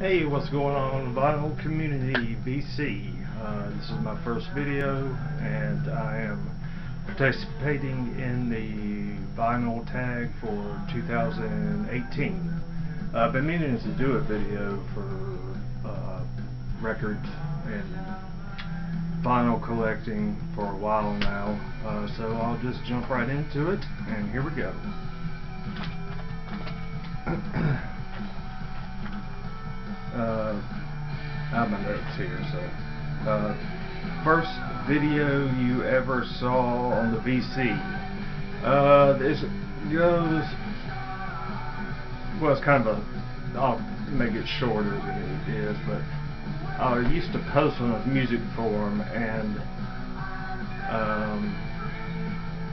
Hey, what's going on, Vinyl Community BC? This is my first video, and I am participating in the vinyl tag for 2018. I've been meaning to do a video for records and vinyl collecting for a while now, so I'll just jump right into it, and here we go. I have my notes here. So, first video you ever saw on the VC. This goes. Well, it's kind of a. I'll make it shorter than it is, but I used to post on a music forum, and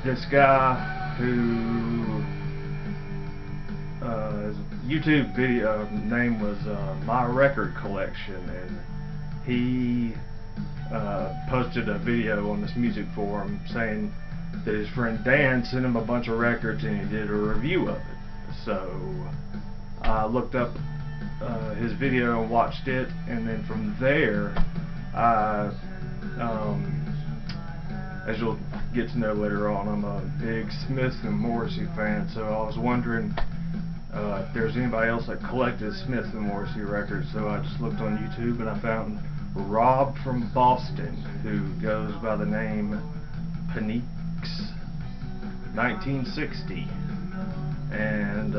this guy who. His YouTube video name was My Record Collection, and he posted a video on this music forum saying that his friend Dan sent him a bunch of records and he did a review of it. So I looked up his video and watched it, and then from there I as you'll get to know later on, I'm a big Smith and Morrissey fan, so I was wondering if there's anybody else that collected Smith and Morrissey records. So I just looked on YouTube and I found Rob from Boston, who goes by the name Panix 1960, and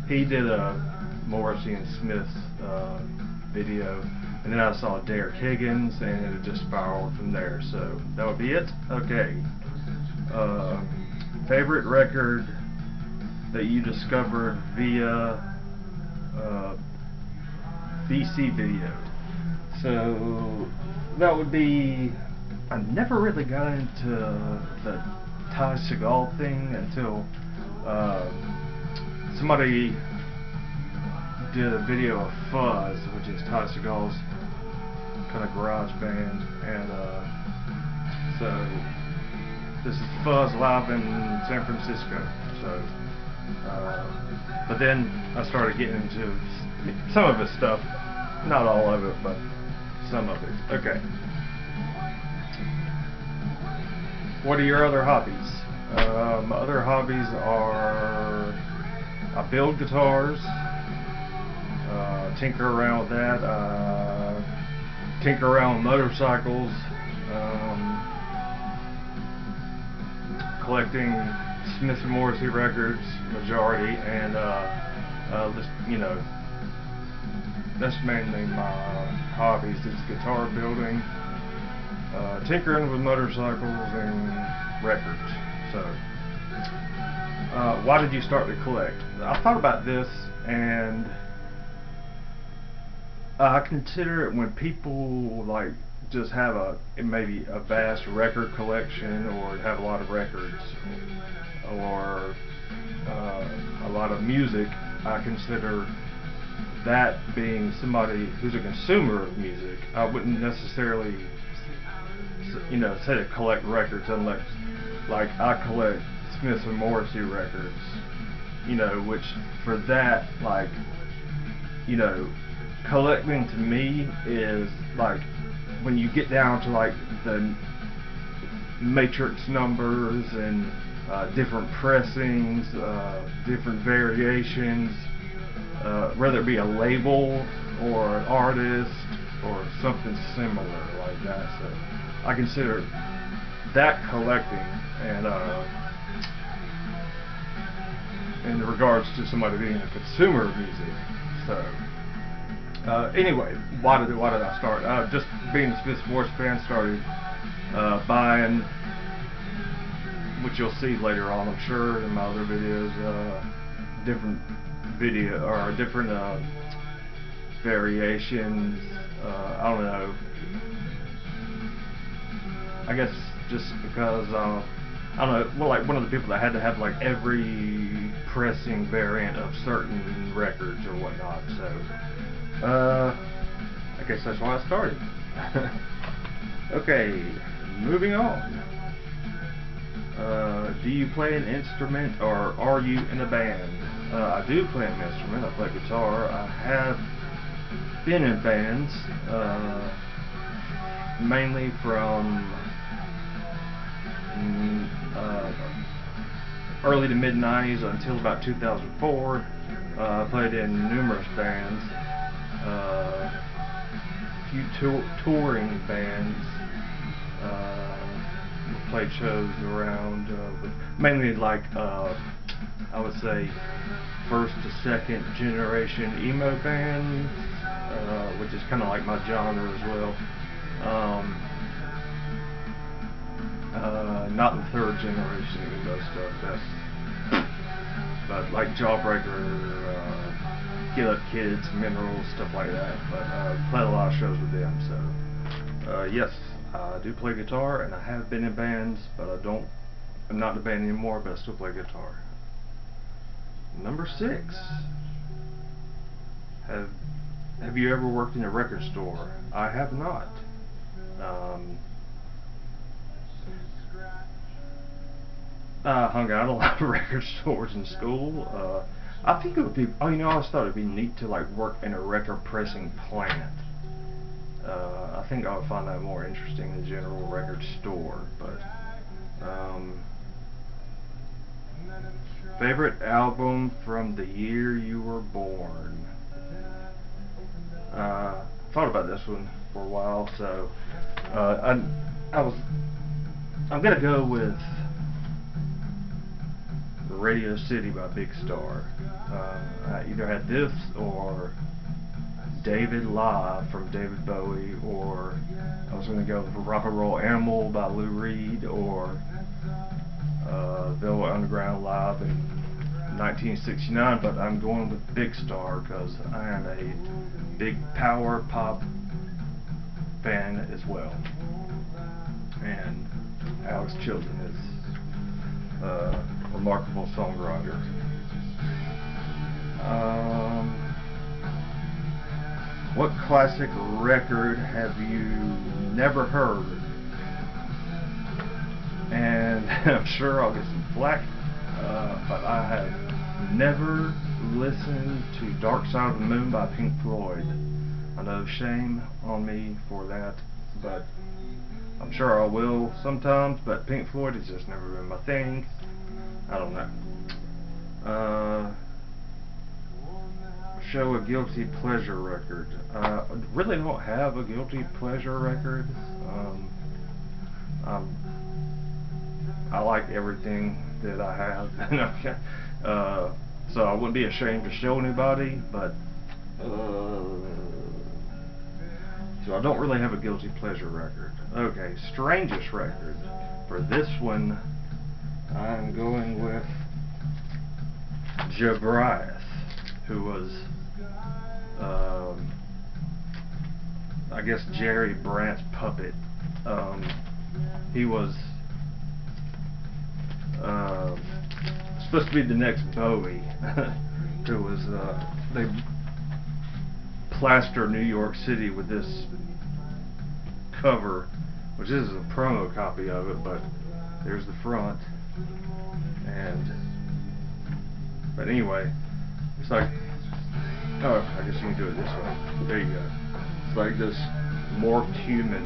he did a Morrissey and Smith video, and then I saw Derek Higgins, and it just spiraled from there. So that would be it. Okay. Favorite record that you discovered via VC video. So that would be, I never really got into the Ty Segall thing until somebody did a video of Fuzz, which is Ty Segall's kind of garage band, and so this is Fuzz live in San Francisco. So but then I started getting into some of his stuff, not all of it, but some of it. Okay. What are your other hobbies? My other hobbies are I build guitars, tinker around with that, tinker around with motorcycles, collecting Smith and Morrissey records, majority, and just, you know, that's mainly my hobbies. It's guitar building, tinkering with motorcycles, and records. So, why did you start to collect? I thought about this, and I consider it when people like just have maybe a vast record collection, or have a lot of records, or a lot of music. I consider that being somebody who's a consumer of music. I wouldn't necessarily, you know, say to collect records unless, like, I collect Smith and Morrissey records, you know, which for that, like, you know, collecting to me is like when you get down to like the matrix numbers and different pressings, different variations, whether it be a label or an artist or something similar like that. So I consider that collecting, and in regards to somebody being a consumer of music. So anyway, why did I start? Just being a Smith Morrissey fan, started buying, which you'll see later on, I'm sure, in my other videos, different variations. I don't know. I guess just because I don't know. Well, like one of the people that had to have like every pressing variant of certain records or whatnot. So I guess that's why I started. Okay, moving on. Do you play an instrument, or are you in a band? I do play an instrument. I play guitar. I have been in bands, mainly from early to mid 90s until about 2004. I played in numerous bands, a few touring bands. Played shows around, mainly like I would say first to second generation emo bands, which is kind of like my genre as well. Not the third generation emo stuff, but like Jawbreaker, Get Up Kids, Minerals, stuff like that. But played a lot of shows with them. So yes, I do play guitar, and I have been in bands, but I'm not in a band anymore, but I still play guitar. Number 6. Have you ever worked in a record store? I have not. I hung out a lot of record stores in school. I think it would be, I always thought it would be neat to like work in a record pressing plant. I think I would find that more interesting than a general record store. But favorite album from the year you were born? Thought about this one for a while, so I'm gonna go with Radio City by Big Star. I either had this or David Live from David Bowie, or I was going to go for Rock and Roll Animal by Lou Reed, or Velvet Underground Live in 1969, but I'm going with Big Star because I am a big power pop fan as well, and Alex Chilton is a remarkable songwriter. What classic record have you never heard? And I'm sure I'll get some flack, but I have never listened to Dark Side of the Moon by Pink Floyd. I know, shame on me for that, but I'm sure I will sometimes. But Pink Floyd has just never been my thing. I don't know. Show a guilty pleasure record. Really don't have a guilty pleasure record. I like everything that I have, so I wouldn't be ashamed to show anybody. But so I don't really have a guilty pleasure record. Okay, strangest record. For this one, I'm going with Jobriath, who was I guess Jerry Brandt's puppet. He was supposed to be the next Bowie. Who was they plastered New York City with this cover, which is a promo copy of it, but there's the front. But anyway, it's like, oh, I guess you can do it this way. There you go. It's like this morphed human.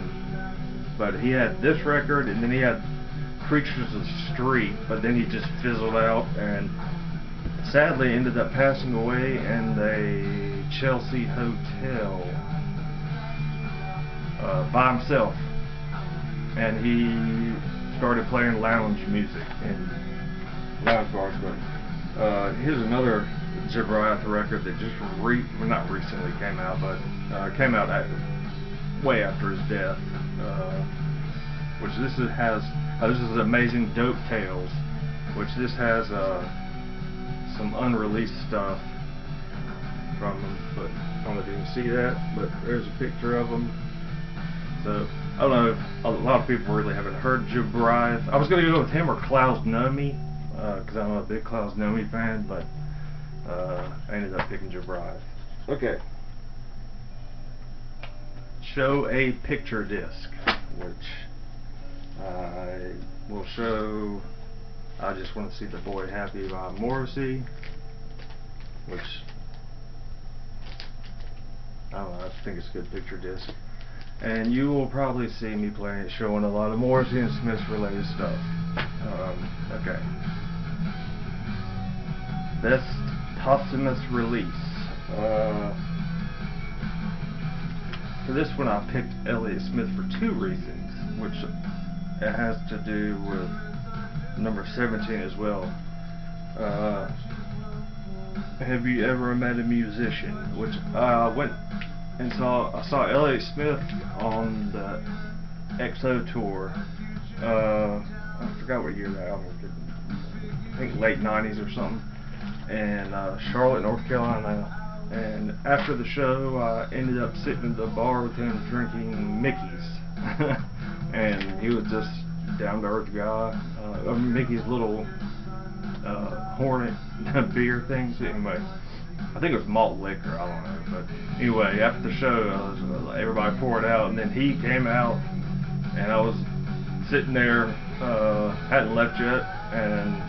But he had this record, and then he had Creatures of the Street, but then he just fizzled out and sadly ended up passing away in a Chelsea hotel by himself. And he started playing lounge music in lounge bars. But here's another Jobriath record that just not recently came out, but came out way after his death. Which this is Amazing Dope Tales, which this has some unreleased stuff from him, but I don't know if you can see that, but there's a picture of him. So I don't know if a lot of people really haven't heard Jobriath. I was going to go with him or Klaus Nomi, because I'm a big Klaus Nomi fan, but I ended up picking Jobriath. Okay. Show a picture disc, which I will show. I Just Want to See the Boy Happy by Morrissey. which I don't know, I just think it's a good picture disc. And you will probably see me playing it, showing a lot of Morrissey and Smith related stuff. Okay. Best posthumous release. For this one I picked Elliott Smith for two reasons, which it has to do with number 17 as well. Have you ever met a musician? Which I went and I saw Elliott Smith on the XO tour. I forgot what year that album was. I think late 90s or something. And Charlotte, North Carolina. And after the show, I ended up sitting at the bar with him drinking Mickey's. And he was just down-to-earth guy. Mickey's little Hornet beer things. Anyway, I think it was malt liquor, I don't know. But anyway, after the show, everybody poured out, and then he came out, and I was sitting there, hadn't left yet, and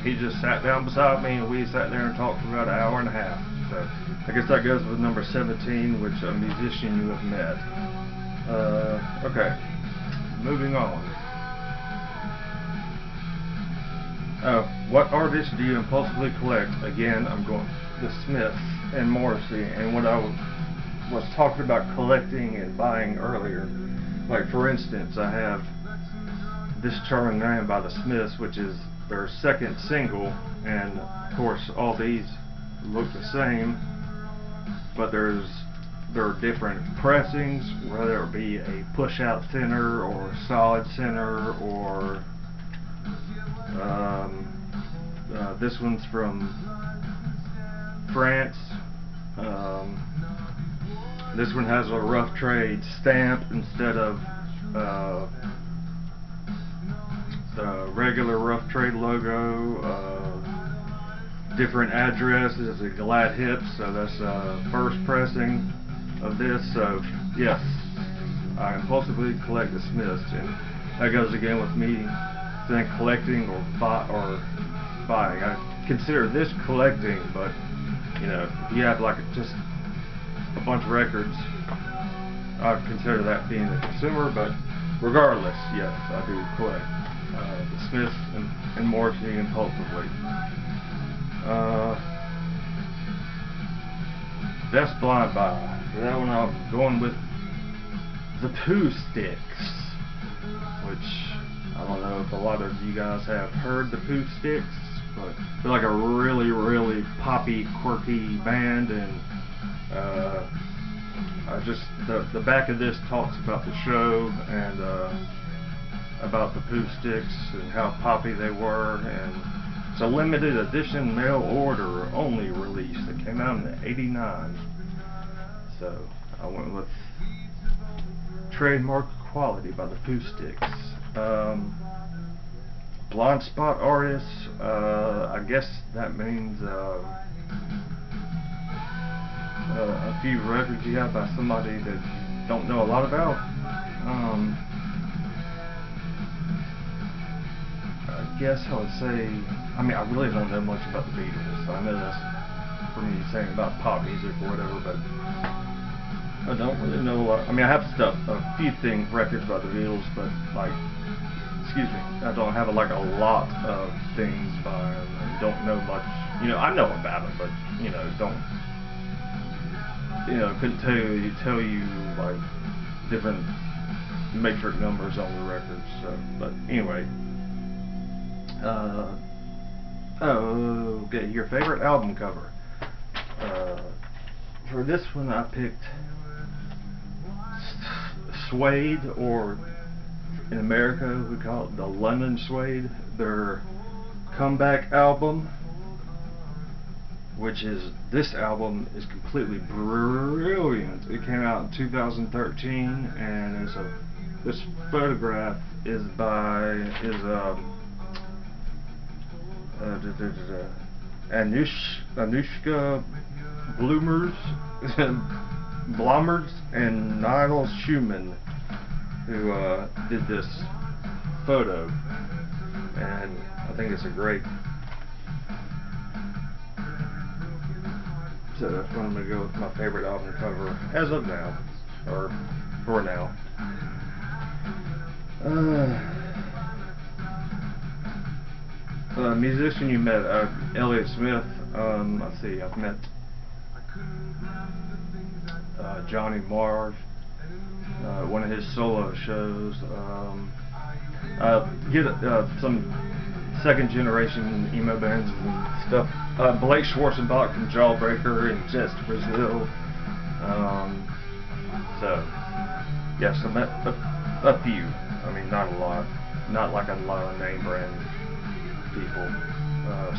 he just sat down beside me, and we sat there and talked for about an hour and a half. So I guess that goes with number 17, which a musician you have met. Okay, moving on. What artists do you impulsively collect? Again, I'm going the Smiths and Morrissey, and what I was talking about collecting and buying earlier. Like for instance, I have This Charming Man by the Smiths, which is their second single, and of course all these look the same, but there are different pressings, whether it be a push out center or a solid center, or this one's from France. This one has a Rough Trade stamp instead of the regular Rough Trade logo. Different addresses. It's a Glad Hips, so that's first pressing of this. So yes, I impulsively collect the Smiths, and that goes again with me saying collecting or buying. I consider this collecting, but you know, if you have like just a bunch of records, I consider that being a consumer. But regardless, yes, I do collect the Smiths and Morrissey impulsively. Best blind buy. For that one, I'm going with the Pooh Sticks, which I don't know if a lot of you guys have heard the Pooh Sticks, but they're like a really, really poppy, quirky band, and the back of this talks about the show and about the Pooh Sticks and how poppy they were, and it's a limited edition mail order only release that came out in '89. So I went with Trademark Quality by the Pooh Sticks. Blind spot artists, I guess that means a few records you have by somebody that don't know a lot about. I guess I would say, I mean, I really don't know much about the Beatles. I know that's for me saying about pop music or whatever, but I don't really know a lot. I mean, I have a few records by the Beatles, but like, excuse me, I don't have like a lot of things by them. I don't know much. You know, I know about them, but you know, couldn't tell you like different matrix numbers on the records. So, but anyway. Okay, your favorite album cover. For this one I picked Suede, or in America we call it the London Suede, their comeback album, which is, this album is completely brilliant. It came out in 2013, and this photograph is by Anushka Blomers and Niall Schumann, who did this photo, and I think it's a great So that's what I'm going to go with my favorite album cover as of now, or for now. Musician you met, Elliott Smith. Let's see, I've met Johnny Marr, one of his solo shows. Get some second generation emo bands and stuff. Blake Schwarzenbach from Jawbreaker and Jets to Brazil. So yes, I met a few. I mean, not a lot. Not like a lot of name brand people.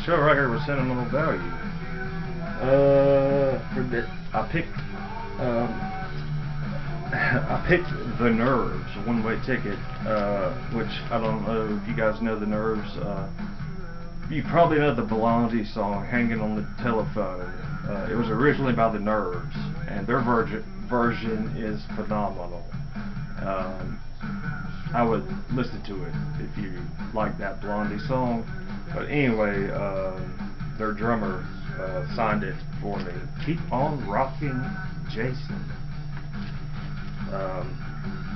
Show record with sentimental value. For this, I picked The Nerves, One Way Ticket, which I don't know if you guys know The Nerves. You probably know the Blondie song, Hanging on the Telephone. It was originally by The Nerves, and their version is phenomenal. I would listen to it if you like that Blondie song. But anyway, their drummer signed it for me. Keep on rocking, Jason.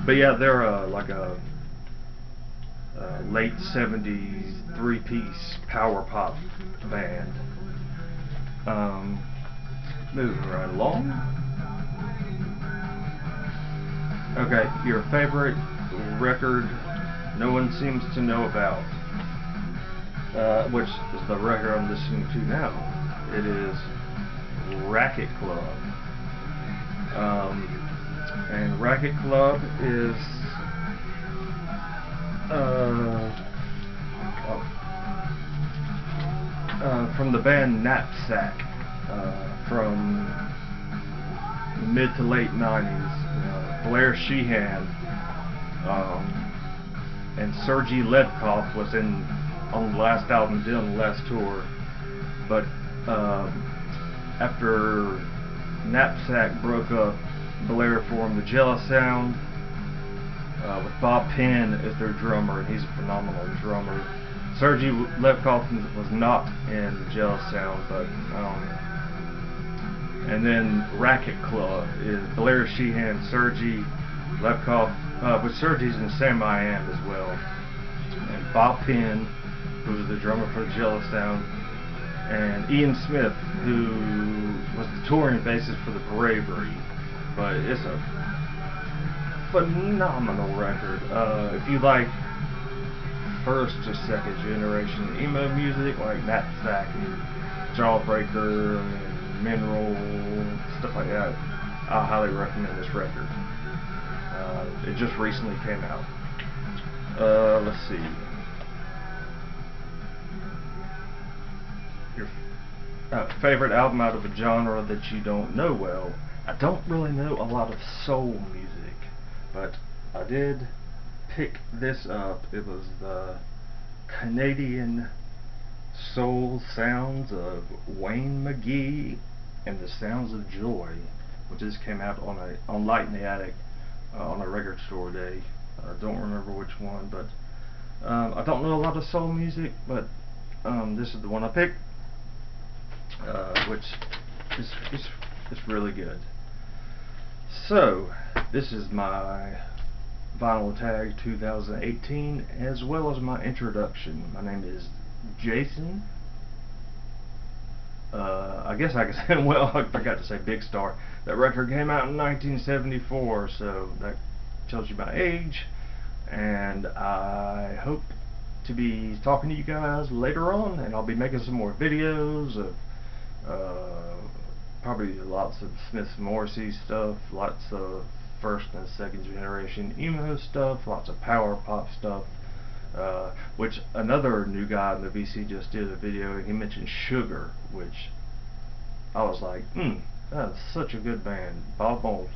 But yeah, they're like a late 70s three-piece power pop band. Moving right along. Okay, your favorite record no one seems to know about, which is the record I'm listening to now. It is Racket Club. And Racket Club is from the band Knapsack, from the mid to late 90s. Blair Sheehan and Sergei Levkov was on the last album, did on the last tour. But after Knapsack broke up, Blair formed the Jealous Sound with Bob Penn as their drummer, and he's a phenomenal drummer. Sergei Levkov was not in the Jealous Sound, but and then Racket Club is Blair Sheehan, Sergei Levkov, but Sergei's in Sam I Am as well, and Bob Penn, who was the drummer for the Jealous Sound, and Ian Smith, who was the touring bassist for the Bravery. But it's a phenomenal record. If you like first or second generation emo music like Knapsack and Jawbreaker and Mineral, stuff like that, I highly recommend this record. It just recently came out. Let's see. Your favorite album out of a genre that you don't know well. I don't really know a lot of soul music, but I did pick this up. It was the Canadian Soul Sounds of Wayne McGee and the Sounds of Joy, which just came out on Light in the Attic on a record store day. I don't remember which one, but I don't know a lot of soul music, but this is the one I picked, which is really good. So this is my Vinyl Tag 2018, as well as my introduction. My name is Jason. I guess I could say, well, I forgot to say Big Star. That record came out in 1974, so that tells you my age. And I hope to be talking to you guys later on, and I'll be making some more videos of probably lots of Smith Morrissey stuff, lots of first and second generation emo stuff, lots of power pop stuff, which another new guy in the VC just did a video, and he mentioned Sugar, which I was like, that's such a good band, Bob Mould.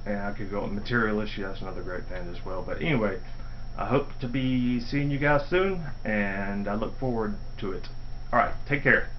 And I could go with Material Issue, that's another great band as well. But anyway, I hope to be seeing you guys soon, and I look forward to it. Alright, take care.